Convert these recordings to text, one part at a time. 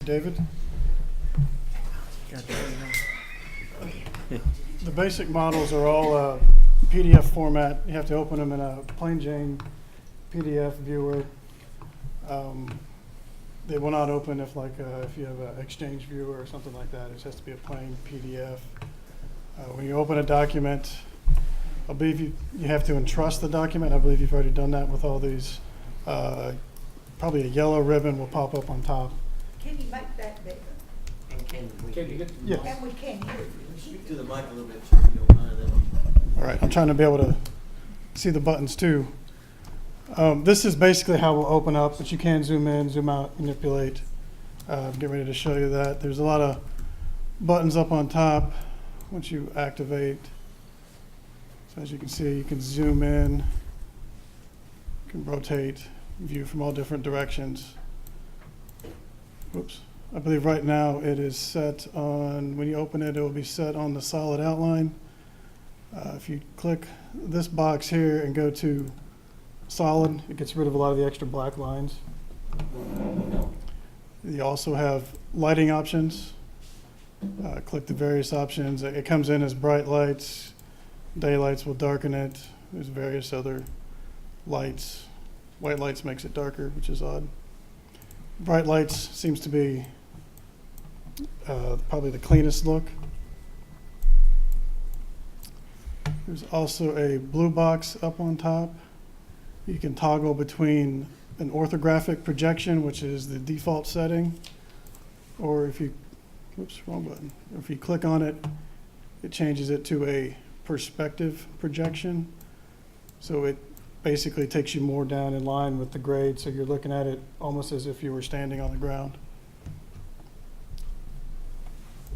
David? The basic models are all PDF format. You have to open them in a plain Jane PDF viewer. They will not open if you have an Exchange viewer or something like that. It just has to be a plain PDF. When you open a document, I believe you have to entrust the document. I believe you've already done that with all these. Probably a yellow ribbon will pop up on top. Can you make that bigger? And can you get to the Yes. And we can hear you. speak to the mic a little bit, so you don't mind that? All right, I'm trying to be able to see the buttons too. This is basically how we'll open up, but you can zoom in, zoom out, manipulate. Get ready to show you that. There's a lot of buttons up on top once you activate. So as you can see, you can zoom in, you can rotate, view from all different directions. Whoops. I believe right now it is set on, when you open it, it will be set on the solid outline. If you click this box here and go to solid, it gets rid of a lot of the extra black lines. You also have lighting options. Click the various options. It comes in as bright lights. Daylights will darken it. There's various other lights. White lights makes it darker, which is odd. Bright lights seems to be probably the cleanest look. There's also a blue box up on top. You can toggle between an orthographic projection, which is the default setting, or if you, oops, wrong button. If you click on it, it changes it to a perspective projection. So it basically takes you more down in line with the grade, so you're looking at it almost as if you were standing on the ground.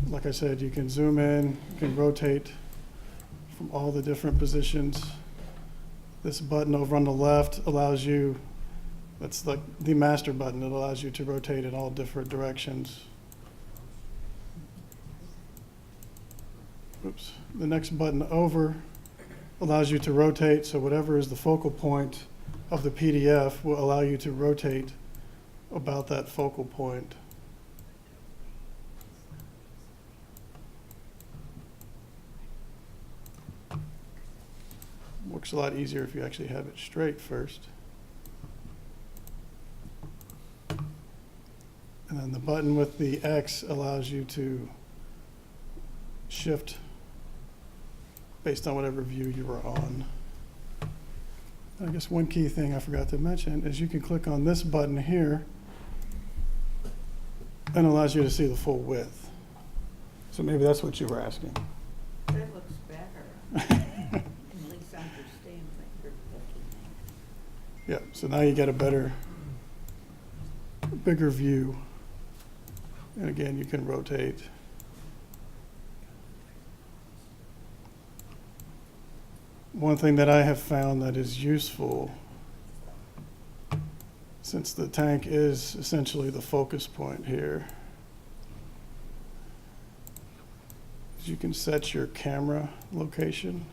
Like I said, you can zoom in, you can rotate from all the different positions. This button over on the left allows you, that's like the master button, it allows you to rotate in all different directions. Oops. The next button over allows you to rotate, so whatever is the focal point of the PDF will allow you to rotate about that focal point. Works a lot easier if you actually have it straight first. And then the button with the X allows you to shift based on whatever view you were on. I guess one key thing I forgot to mention is you can click on this button here and it allows you to see the full width. So maybe that's what you were asking. That looks better. At least I understand what you're looking Yeah, so now you get a better, bigger view. And again, you can rotate. One thing that I have found that is useful, since the tank is essentially the focus point here, is you can set your camera location.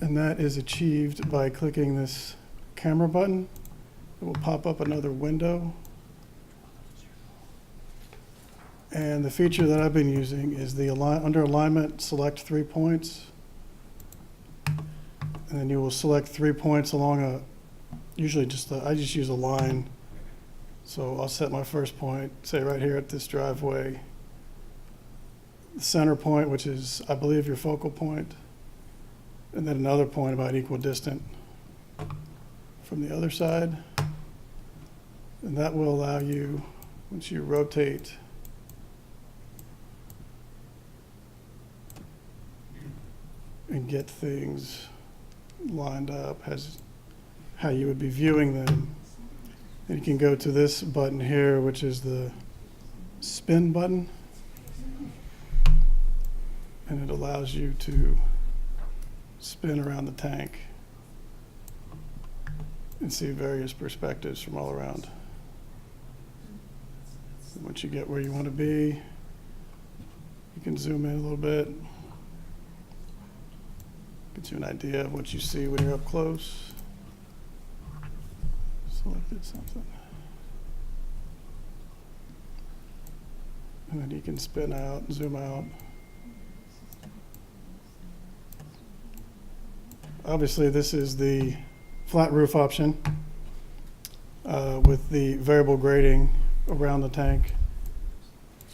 And that is achieved by clicking this camera button. It will pop up another window. And the feature that I've been using is the under alignment, select 3 points. And then you will select 3 points along a, usually I just use a line. So I'll set my first point, say right here at this driveway. The center point, which is, I believe, your focal point. And then another point about equidistant from the other side. And that will allow you, once you rotate, and get things lined up as how you would be viewing them. And you can go to this button here, which is the spin button. And it allows you to spin around the tank and see various perspectives from all around. And once you get where you want to be, you can zoom in a little bit. Gives you an idea of what you see when you're up close. Selected something. And then you can spin out, zoom out. Obviously, this is the flat roof option with the variable grading around the tank.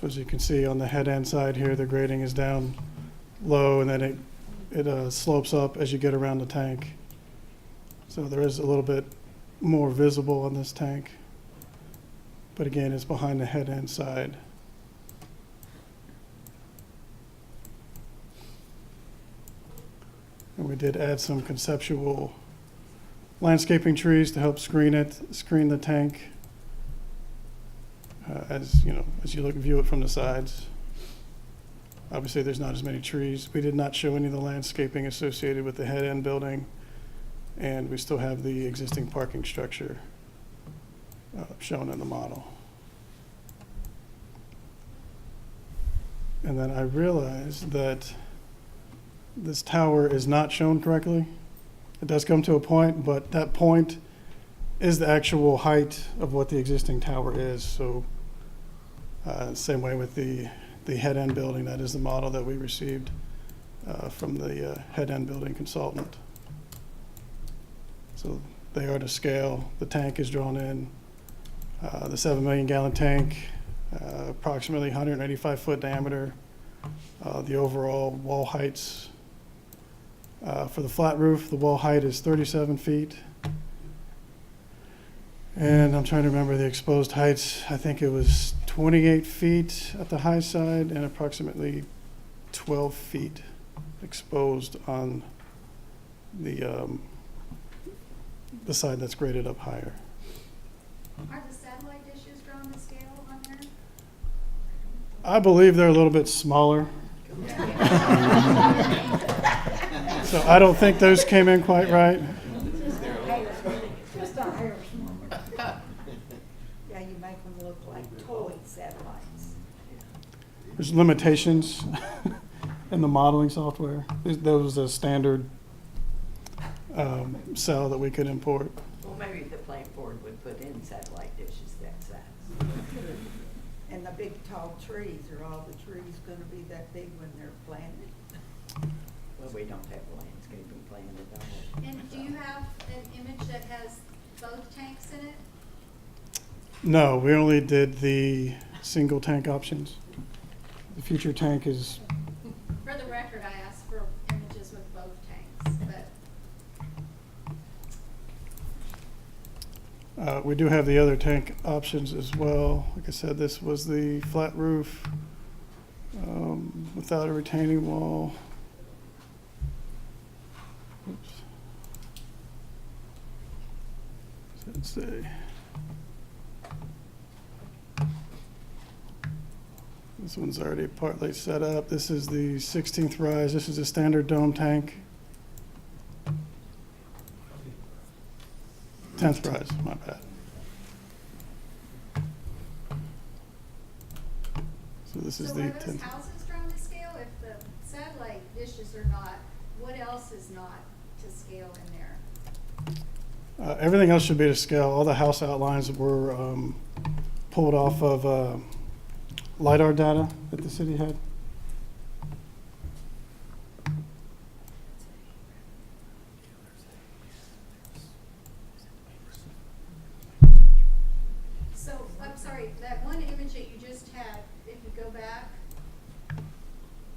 So as you can see on the head end side here, the grading is down low, and then it slopes up as you get around the tank. So there is a little bit more visible on this tank. But again, it's behind the head end side. And we did add some conceptual landscaping trees to help screen the tank as you view it from the sides. Obviously, there's not as many trees. We did not show any of the landscaping associated with the head end building, and we still have the existing parking structure shown in the model. And then I realized that this tower is not shown correctly. It does come to a point, but that point is the actual height of what the existing tower is. So same way with the head end building, that is the model that we received from the head end building consultant. So they are to scale. The tank is drawn in. The 7 million gallon tank, approximately 185 foot diameter. The overall wall heights for the flat roof, the wall height is 37 feet. And I'm trying to remember the exposed heights. I think it was 28 feet at the high side and approximately 12 feet exposed on the side that's graded up higher. Are the satellite dishes drawn to scale on there? I believe they're a little bit smaller. So I don't think those came in quite right. Just a hair smaller. Yeah, you make them look like toy satellites. There's limitations in the modeling software. There was a standard cell that we could import. Well, maybe the plant board would put in satellite dishes that size. And the big tall trees, are all the trees gonna be that big when they're planted? Well, we don't have landscaping plan at all. And do you have an image that has both tanks in it? No, we only did the single tank options. The future tank is, For the record, I asked for images with both tanks, but we do have the other tank options as well. Like I said, this was the flat roof without a retaining wall. Oops. Let's see. This one's already partly set up. This is the 16th rise. This is a standard dome tank. 10th rise, my bad. So this is so the are those 10th. houses drawn to scale? If the satellite dishes are not, what else is not to scale in there? Everything else should be to scale. All the house outlines were pulled off of LiDAR data that the city had. So, I'm sorry, that one image that you just had, if you go back,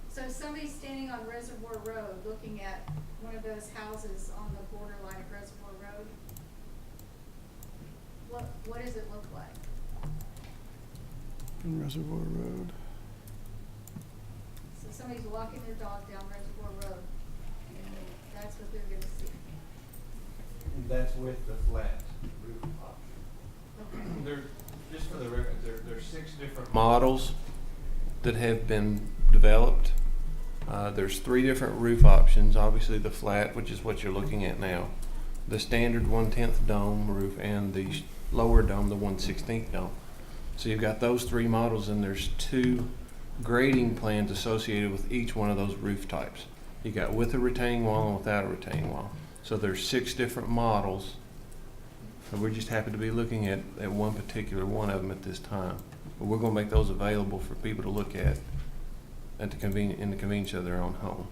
so somebody's standing on Reservoir Road looking at one of those houses on the borderline of Reservoir Road. What does it look like? On Reservoir Road. So somebody's walking their dog down Reservoir Road, and that's what they're gonna see. And that's with the flat roof option. Okay. There, just for the record, there's 6 different models that have been developed. There's 3 different roof options. Obviously, the flat, which is what you're looking at now, the standard 1/10 dome roof, and the lower dome, the 1/16 dome. So you've got those 3 models, and there's 2 grading plans associated with each one of those roof types. You got with a retaining wall and without a retaining wall. So there's 6 different models. And we're just happy to be looking at one particular one of them at this time. But we're gonna make those available for people to look at the convenience of their own home.